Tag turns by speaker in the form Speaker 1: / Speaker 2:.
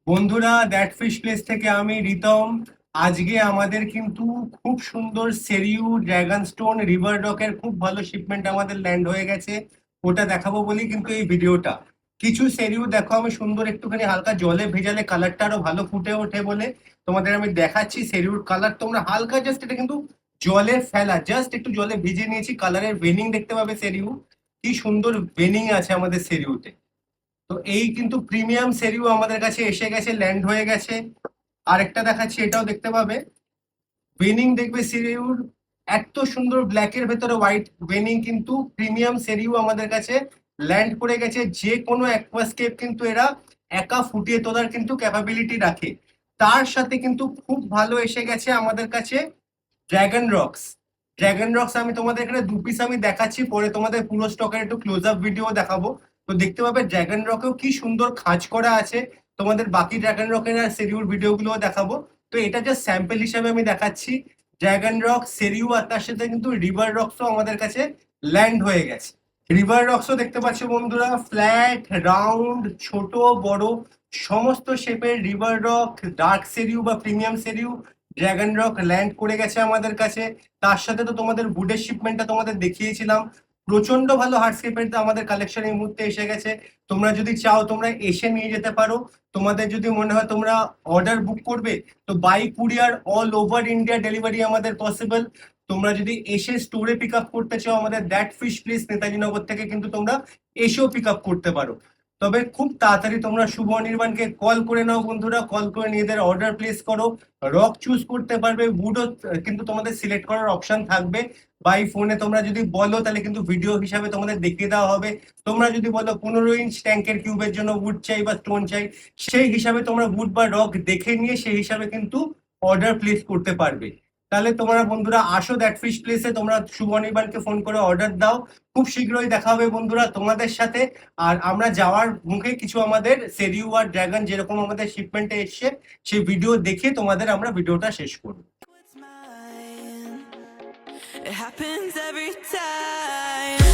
Speaker 1: বন্ধুরা, that fish place থেকে আমি রিতম। আজকে আমাদের কিন্তু খুব সুন্দর সেরিউ ড্রাগন স্টোন রিভার ডকের খুব ভালো শিপমেন্ট আমাদের ল্যান্ড হয়ে গেছে। ওটা দেখাবো বলি কিন্তু এই ভিডিওটা। কিছু সেরিউ দেখো, আমি সুন্দর একটুখানি হালকা জলে ভেজালে কালারটা আরো ভালো ফুটে ওঠে বলে তোমাদের আমি দেখাচ্ছি। সেরিউর কালার তোমরা হালকা জাস্ট এটা কিন্তু জলের ফেলা, জাস্ট একটু জলে ভিজে নিয়েছি, কালারের ভেনিং দেখতে পাবে। সেরিউ কি সুন্দর ভেনিং আছে আমাদের সেরিউতে। তো এই কিন্তু প্রিমিয়াম সেরিও আমাদের কাছে এসে গেছে, ল্যান্ড হয়ে গেছে। আরেকটা দেখাচ্ছি, এটাও দেখতে পাবে। বেনিং দেখবে সেরিউর, এত সুন্দর ব্ল্যাকের ভেতরে হোয়াইট বেনিং, কিন্তু প্রিমিয়াম সেরিও আমাদের কাছে ল্যান্ড করে গেছে। যে কোনো অ্যাকোয়াস্কেপ কিন্তু এরা একা ফুটিয়ে তোলার কিন্তু ক্যাপাবিলিটি রাখে। তার সাথে কিন্তু খুব ভালো এসে গেছে আমাদের কাছে ড্র্যাগন রক্স। ড্র্যাগন রক্স আমি তোমাদের এখানে দু পিস আমি দেখাচ্ছি, পরে তোমাদের পুরো স্টকের একটু ক্লোজ আপ ভিডিও দেখাবো। তো দেখতে পাবে ড্র্যাগন রকেও কি সুন্দর খাঁজ করা আছে। তোমাদের বাকি ড্র্যাগন রকের আর সেরিউর ভিডিওগুলো দেখাবো। তো এটা জাস্ট স্যাম্পল হিসাবে আমি দেখাচ্ছি। ড্র্যাগন রক, সেরিউ আর তার সাথে কিন্তু রিভার রক্সও আমাদের কাছে ল্যান্ড হয়ে গেছে। রিভার রক্সও দেখতে পাচ্ছ বন্ধুরা, ফ্ল্যাট, রাউন্ড, ছোট, বড় সমস্ত শেপের রিভার রক, ডার্ক সেরিউ বা প্রিমিয়াম সেরিউ ড্র্যাগন রক ল্যান্ড করে গেছে আমাদের কাছে। তার সাথে তো তোমাদের বুডের শিপমেন্টটা তোমাদের দেখিয়েছিলাম। প্রচন্ড ভালো হার্ডস্কেপের আমাদের কালেকশন এই মুহূর্তে এসে গেছে। তোমরা যদি চাও তোমরা এসে নিয়ে যেতে পারো। তোমাদের যদি মনে হয় তোমরা অর্ডার বুক করবে, তো by courier all over India delivery আমাদের পসিবল। তোমরা যদি এসে স্টোরে পিক আপ করতে চাও আমাদের that fish place Netaji Nagar থেকে, কিন্তু তোমরা এসেও পিক আপ করতে পারো। তবে খুব তাড়াতাড়ি তোমরা শুভ অনির্বাণকে কল করে নাও বন্ধুরা, কল করে নিজেদের অর্ডার প্লেস করো। রক চুজ করতে পারবে, উডও কিন্তু তোমাদের সিলেক্ট করার অপশন থাকবে। বাই ফোনে তোমরা যদি বলো তাহলে কিন্তু ভিডিও হিসাবে তোমাদের দেখিয়ে দেওয়া হবে। তোমরা যদি বলো 15 ইঞ্চ ট্যাঙ্কের কিউবের জন্য উড চাই বা স্টোন চাই, সেই হিসাবে তোমরা উড বা রক দেখে নিয়ে সেই হিসাবে কিন্তু অর্ডার প্লেস করতে পারবে। তাহলে তোমরা বন্ধুরা আসো দ্যাট ফিশ প্লেসে, তোমরা শুভ অনির্বাণকে ফোন করে অর্ডার দাও। খুব শীঘ্রই দেখা হবে বন্ধুরা তোমাদের সাথে। আর আমরা যাওয়ার মুখে কিছু আমাদের সেরিউ আর ড্রাগন যেরকম আমাদের শিপমেন্টে এসছে, সেই ভিডিও দেখে তোমাদের আমরা ভিডিওটা শেষ করব।
Speaker 2: It's mine. It happens every time.